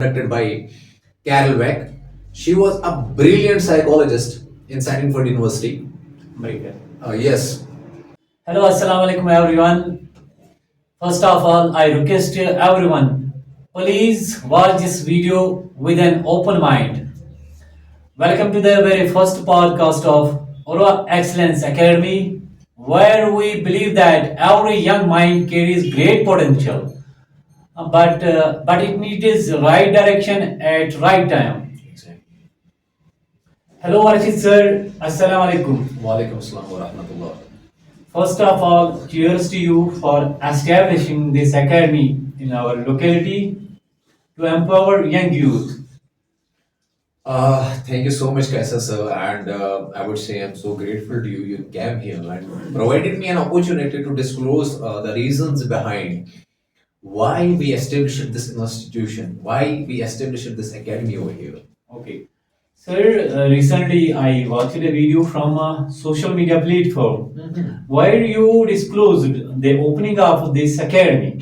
conducted by Carol Weck. She was a brilliant psychologist in Stanford University. Yes. Hello, assalamu alaikum everyone. First of all, I request everyone, please watch this video with an open mind. Welcome to the very first podcast of ARU Excellence Academy, where we believe that every young mind carries great potential, but it needs right direction at right time. Hello, Arshid sir. Assalamu alaikum. Walaikum assalam wa rahmatullah. First of all, cheers to you for establishing this academy in our locality to empower young youth. Thank you so much, Kaisa sir, and I would say I'm so grateful to you. You came here and provided me an opportunity to disclose the reasons behind why we established this institution, why we established this academy over here. Okay. Sir, recently I watched a video from a social media platform where you disclosed the opening of this academy.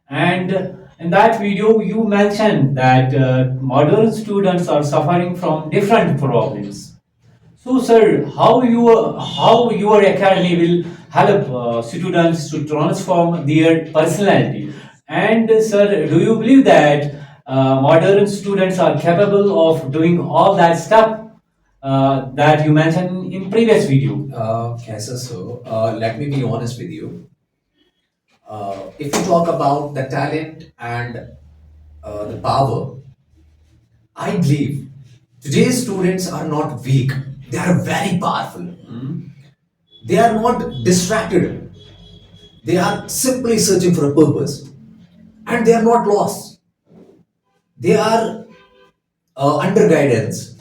And in that video, you mentioned that modern students are suffering from different problems. So, sir, how your academy will help students to transform their personality? And, sir, do you believe that modern students are capable of doing all that stuff that you mentioned in previous video? Kaisa sir, let me be honest with you. If you talk about the talent and the power, I believe today's students are not weak. They are very powerful. They are not distracted. They are simply searching for a purpose. And they are not lost. They are under guidance.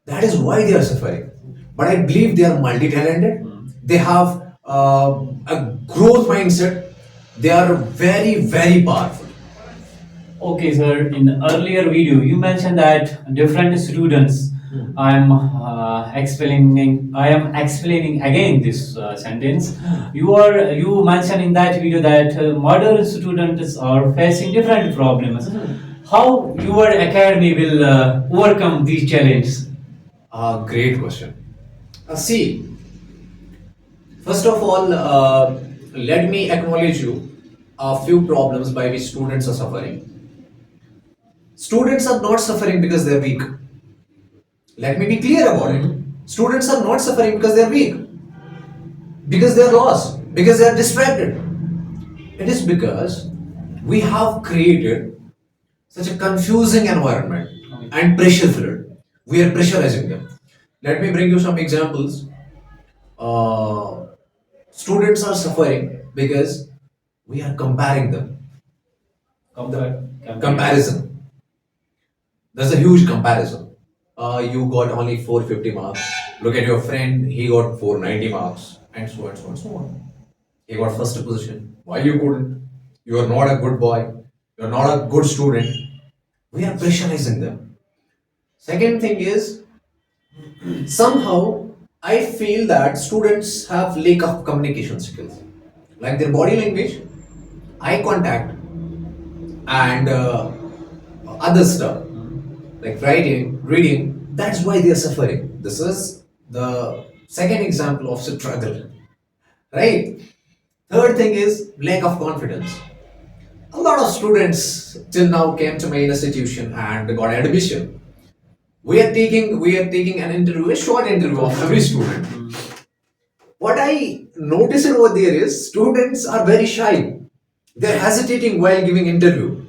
That is why they are suffering. But I believe they are multi-talented. They have a growth mindset. They are very, very powerful. Okay, sir. In earlier video, you mentioned that different students. I am explaining again this sentence. You mentioned in that video that modern students are facing different problems. How your academy will overcome these challenges? Great question. See, first of all, let me acknowledge you a few problems by which students are suffering. Students are not suffering because they're weak. Let me be clear about it. Students are not suffering because they're weak, because they're lost, because they're distracted. It is because we have created such a confusing environment and pressure filled. We are pressurizing them. Let me bring you some examples. Uh, Students are suffering because we are comparing them. Comparison. There's a huge comparison. You got only 450 marks. Look at your friend, he got 490 marks, and so on, and so on, and so on. He got first position. Why you couldn't? You are not a good boy. You are not a good student. We are pressurizing them. Second thing is, somehow I feel that students have lack of communication skills, like their body language, eye contact, and other stuff like writing, reading. That's why they are suffering. This is the second example of struggle, right? Third thing is lack of confidence. A lot of students till now came to my institution and got admission. We are taking an interview, a short interview of every student. What I notice over there is students are very shy. They're hesitating while giving interview.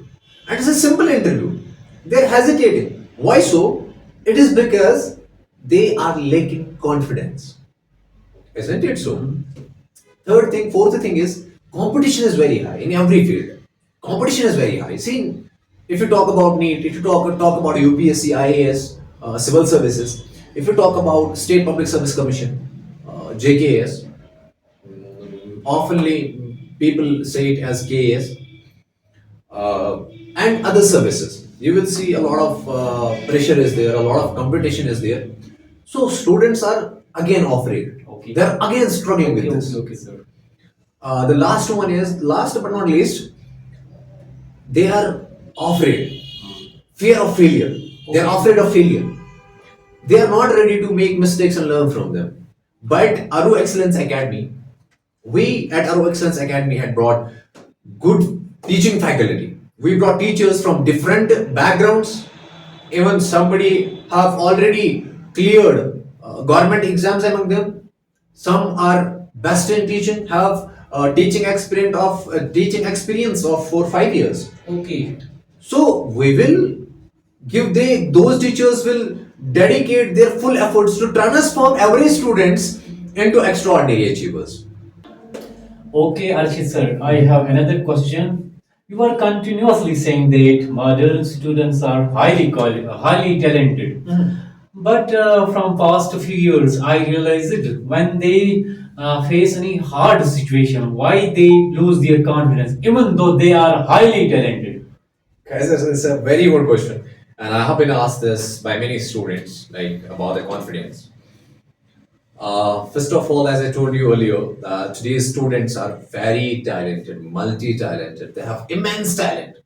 And it's a simple interview. They're hesitating. Why so? It is because they are lacking confidence. Isn't it so? Fourth thing is competition is very high in every field. Competition is very high. See, if you talk about NEET, if you talk about UPSC, IAS, civil services, if you talk about State Public Service Commission, JKS, oftenly people say it as KS, and other services. You will see a lot of pressure is there, a lot of competition is there. So students are again afraid. Okay. They're again struggling with this. Okay, sir. The last one is, last but not least, they are afraid. Fear of failure. They're afraid of failure. They are not ready to make mistakes and learn from them. But ARU Excellence Academy, we at ARU Excellence Academy had brought good teaching faculty. We brought teachers from different backgrounds. Even somebody have already cleared government exams among them. Some are best in teaching, have teaching experience of 4 5 years. Okay. So we will give those teachers will dedicate their full efforts to transform every students into extraordinary achievers. Okay, Archit sir, I have another question. You are continuously saying that modern students are highly talented. But from past few years, I realized when they face any hard situation, why they lose their confidence, even though they are highly talented. Guys, it's a very good question, and I have been asked this by many students, like about their confidence. First of all, as I told you earlier, today's students are very talented, multi-talented. They have immense talent,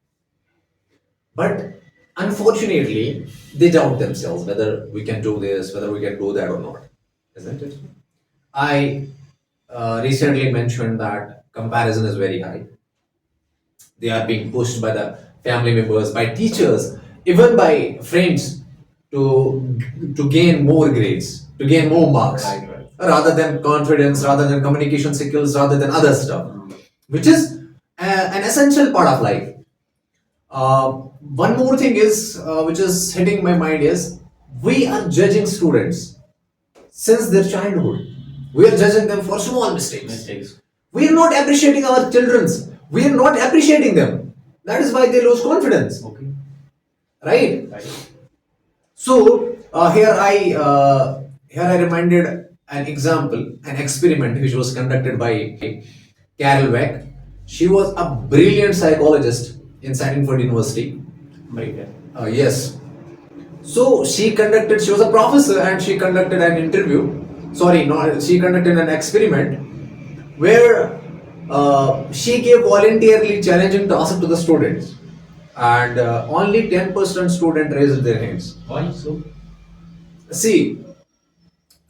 but unfortunately, they doubt themselves whether we can do this, whether we can do that or not, isn't it? I recently mentioned that comparison is very high. They are being pushed by the family members, by teachers, even by friends to gain more grades, to gain more marks, right. Rather than confidence, rather than communication skills, rather than other stuff, which is an essential part of life. One more thing is which is hitting my mind is we are judging students since their childhood. We are judging them for small mistakes. We are not appreciating our children's. We are not appreciating them. That is why they lose confidence. Okay. Right? So here I reminded an example, an experiment which was conducted by Carol Weck. She was a brilliant psychologist in Stanford University. Brilliant. Yes. So she was a professor and she conducted an interview. Sorry, no, she conducted an experiment where she gave voluntarily challenging tasks to the students, and only 10% student raised their hands. Why so? See,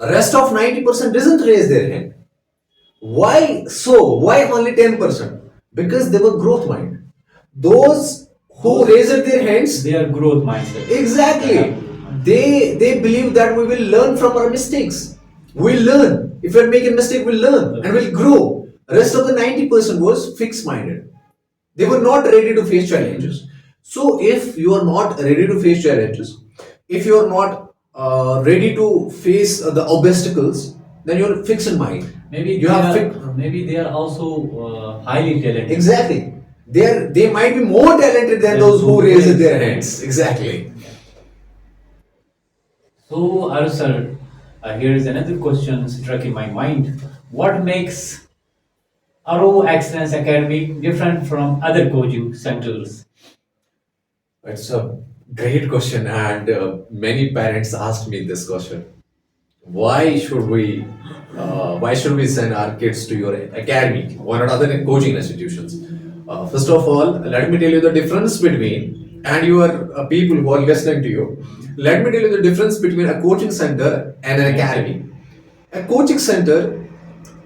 rest of 90% doesn't raise their hand. Why so? Why only 10%? Because they were growth mind. Those who raised their hands, They are growth mindset. exactly. They believe that we will learn from our mistakes. We'll learn. If we're making mistake, we'll learn and we'll grow. Rest of the 90% was fixed minded. They were not ready to face challenges. So if you are not ready to face challenges, if you are not ready to face the obstacles, then you're fixed in mind. Maybe you they have are, maybe they are also highly talented. exactly. They might be more talented than those who raise their hands. Exactly. So, Aru sir, here is another question struck in my mind. What makes ARU Excellence Academy different from other coaching centers? It's a great question, and many parents asked me this question. Why should we send our kids to your academy, one or other coaching institutions? First of all, let me tell you the difference between, and your people who are listening to you, let me tell you the difference between a coaching center and an academy. A coaching center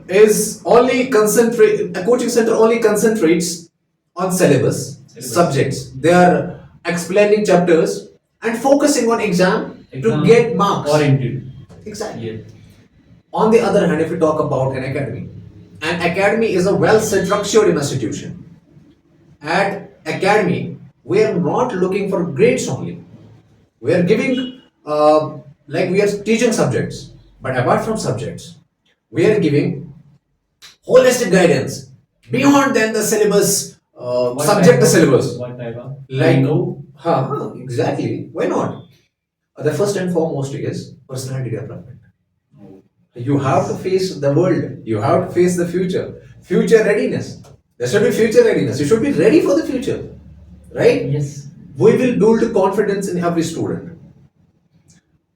a coaching center only concentrates on syllabus, subjects. They are explaining chapters and focusing on exam to get marks. Oriented. Exactly. Yeah. On the other hand, if we talk about an academy is a well structured institution. At academy, we are not looking for grades only. We are giving, we are teaching subjects, but apart from subjects, we are giving holistic guidance beyond than the syllabus, What subject type to of- syllabus. What type of? Like, no. exactly. Why not? The first and foremost is personality development. You have to face the world. You have to face the future. Future readiness. There should be future readiness. You should be ready for the future. Right? Yes. We will build confidence in every student.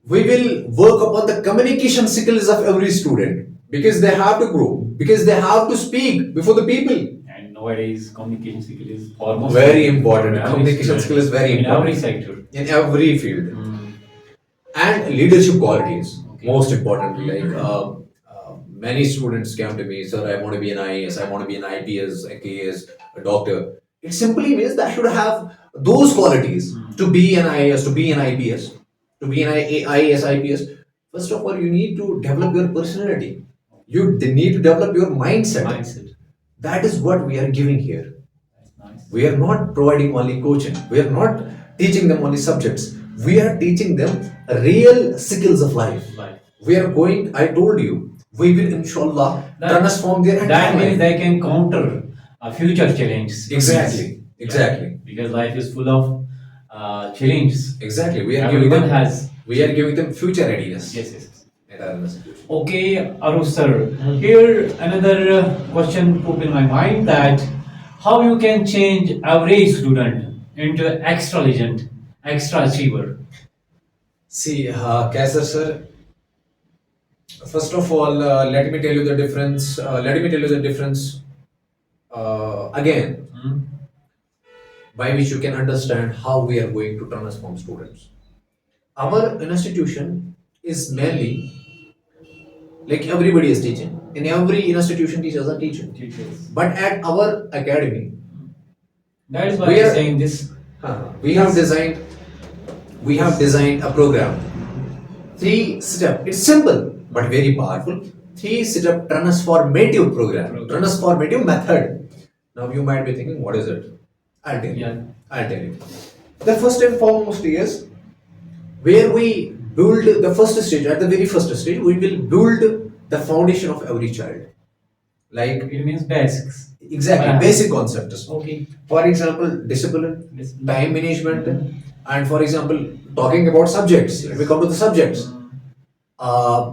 We will work upon the communication skills of every student because they have to grow, because they have to speak before the people. And nowadays communication skill is almost Very important. for every Communication student, skill is very in every important sector. in every field. Mm. And leadership qualities, Okay. most importantly. Like many students come to me, sir, I want to be an IAS, I want to be an IPS, a KS, a doctor. It simply means that I should have those qualities to be an IAS, to be an IPS, to be an IAS, IPS. First of all, you need to develop your personality. You need to develop your mindset. Mindset. That is what we are giving here. That's nice. We are not providing only coaching. We are not teaching them only subjects. We are teaching them real skills of life. Life. We are going, I told you, we will inshallah That- transform their entire That means life. they can counter future challenges. Exactly. Yeah. Exactly. Because life is full of challenges. Exactly. We are Everyone giving them, has. we are giving them future readiness. Yes, yes. Entire message. Okay, Aru sir. Here another question put in my mind that how you can change average student into extra legend, extra achiever. See, Kaisar sir, first of all, let me tell you the difference. Let me tell you the difference again, Hmm? by which you can understand how we are going to transform students. Our institution is mainly like everybody is teaching. In every institution, teachers are teaching. Teachers. But at our academy, That is why We I'm are- saying this. we have designed a program. 3 step. It's simple but very powerful. 3 step transformative program. Transformative method. Now you might be thinking, what is it? I'll tell you. Yeah. I'll tell you. The first and foremost is where we build the first stage. At the very first stage, we will build the foundation of every child. Like It means basics. exactly Yeah. basic concepts. Okay. For example, discipline, Discipline. time management, and for example, talking about subjects. Let me come to the subjects. Uh,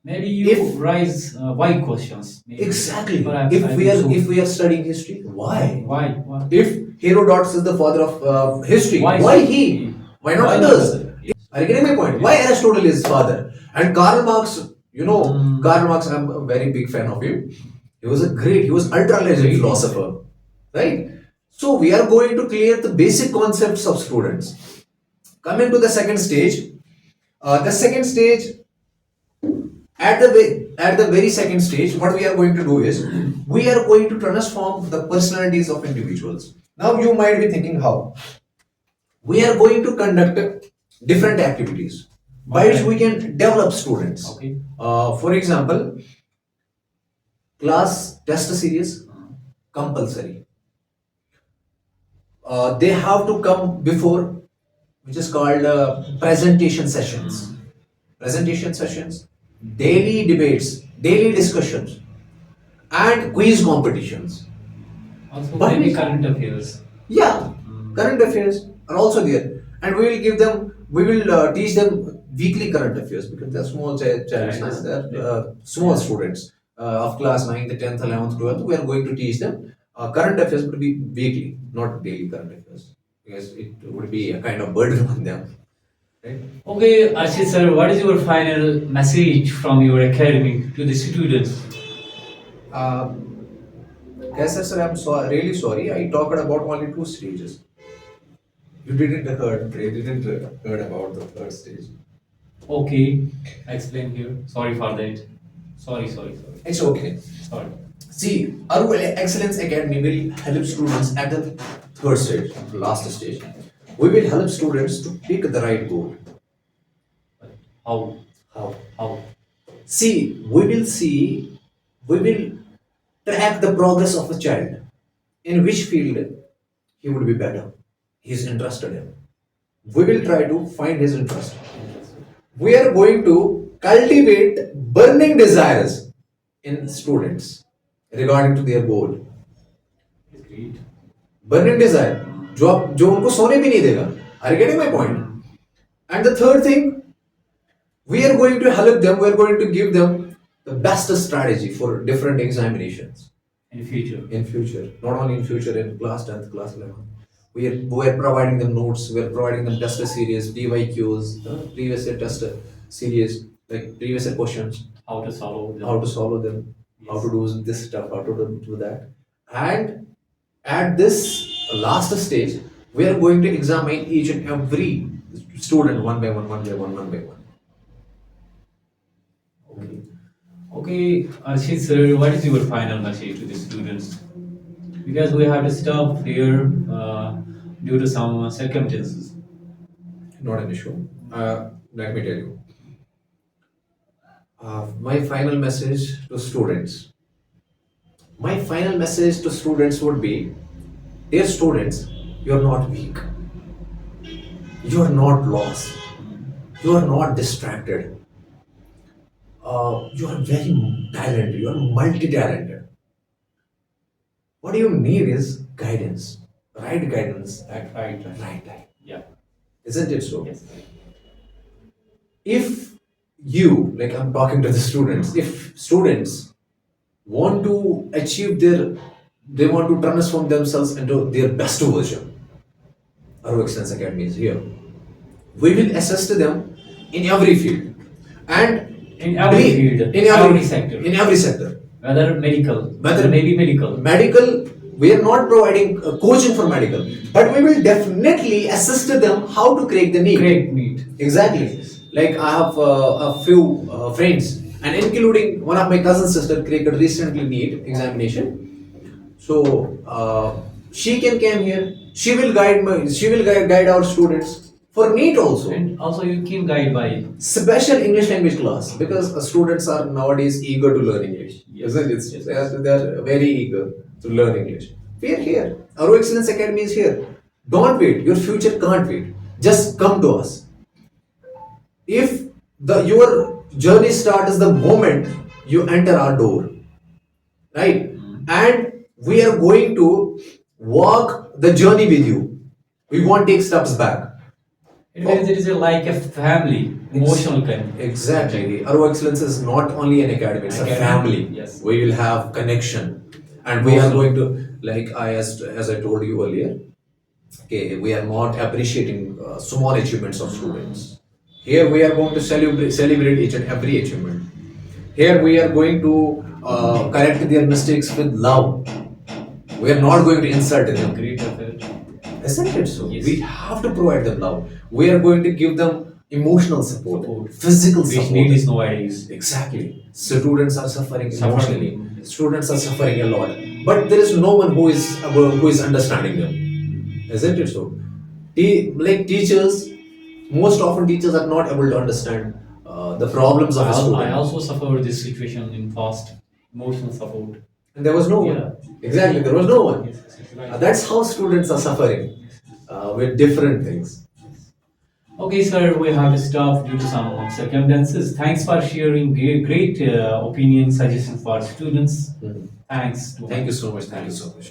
Maybe you If- raise why questions. Maybe. exactly. Perhaps If I we think are so. if we are studying history, why? Why? Why? If Herodotus is the father of history, Why why so? he? Why not Why not others? other? Are you getting my point? Why Aristotle is father? And Karl Marx, you know, Mm. Karl Marx, I'm a very big fan of him. He was ultra legend Great. philosopher, right? So we are going to clear the basic concepts of students. Coming to the second stage, the second stage, at the very second stage, what we are going to do is we are going to transform the personalities of individuals. Now you might be thinking how. We are going to conduct different activities by which we can develop students. Okay. For example, class test series compulsory. They have to come before, which is called presentation sessions. Presentation sessions, daily debates, daily discussions, and quiz competitions. Also, But maybe we- current affairs. Yeah, current affairs are also there, and we will give them, we will teach them weekly current affairs because they're small childs, Yes. they're small students of class 9th, 10th, 11th, 12th. We are going to teach them current affairs, but be weekly, not daily current affairs, because it would be a kind of burden on them. Right? Okay, Arshit sir, what is your final message from your academy to the students? Yes, sir, I'm really sorry. I talked about only 2 stages. You didn't heard about the third stage. Okay, explain here. Sorry for that. Sorry. It's okay. Sorry. See, ARU Excellence Academy will help students at the third stage, last stage. We will help students to pick the right goal. How? How? How? See, we will track the progress of a child. In which field he would be better, he is interested in. We will try to find his interest. We are going to cultivate burning desires in students regarding to their goal. Great. Burning desire, जो उनको सोने भी नहीं देगा. Are you getting my point? And the third thing, we are going to help them. We are going to give them the best strategy for different examinations In future. in future. Not only in future, in class 10th, class 11th. We are providing them notes. We are providing them test series, PYQs, previous year test series, like previous year questions, How to solve them. how to solve them, how Yes. to do this stuff, how to do that. And at this last stage, we are going to examine each and every student one by one, one by one, one by one. Okay. Okay, Arshit sir, what is your final message to the students? Because we have to stop here due to some circumstances. Not an issue. Let me tell you. My final message to students. My final message to students would be, dear students, you're not weak. You're not lost. You are not distracted. You are very talented. You are multi-talented. What you need is guidance, right guidance at right time. Yeah. Isn't it so? Yes. If you, like I'm talking to the students, if students want to achieve they want to transform themselves into their best version, ARU Excellence Academy is here. We will assist them in every field and In every field, in every sector. in every sector. Whether medical, Whether maybe medical. Medical, we are not providing coaching for medical, but we will definitely assist them how to create the need. Great meat. Exactly. Like I have a few friends, and including one of my cousin sister created recently NEET examination. So she can come here. She will guide guide our students for NEET also. And also you can guide by Special English language class, because students are nowadays eager to learn English. Yes. Isn't it? Yes. They are very eager to learn English. We are here. ARU Excellence Academy is here. Don't wait. Your future can't wait. Just come to us. If your journey starts the moment you enter our door, right? And we are going to walk the journey with you. We won't take steps back. it is like a family, emotional kind. Exactly. ARU Excellence is not only an academy, it's a family. Yes. We will have connection. And we are going to, like as I told you earlier, okay, we are not appreciating small achievements of students. Here we are going to celebrate each and every achievement. Here we are going to correct their mistakes with love. We are not going to insult them. Great effort. Isn't it so? Yes. We have to provide them love. We are going to give them emotional support, physical Which support. need is nowadays. Exactly. Students are suffering Suffering. emotionally. Students are suffering a lot. But there is no one who is understanding them. Isn't it so? Like teachers, most often teachers are not able to understand the problems of a student. I also suffered this situation in past. Emotional support. And there was no one. Yeah. Exactly, there was no one. Yes, right. That's how students are suffering with different things. Okay, sir, we have to stop due to some circumstances. Thanks for sharing great opinion, suggestions for students. Mhm. Thanks. Thank you so much. Thank you so much.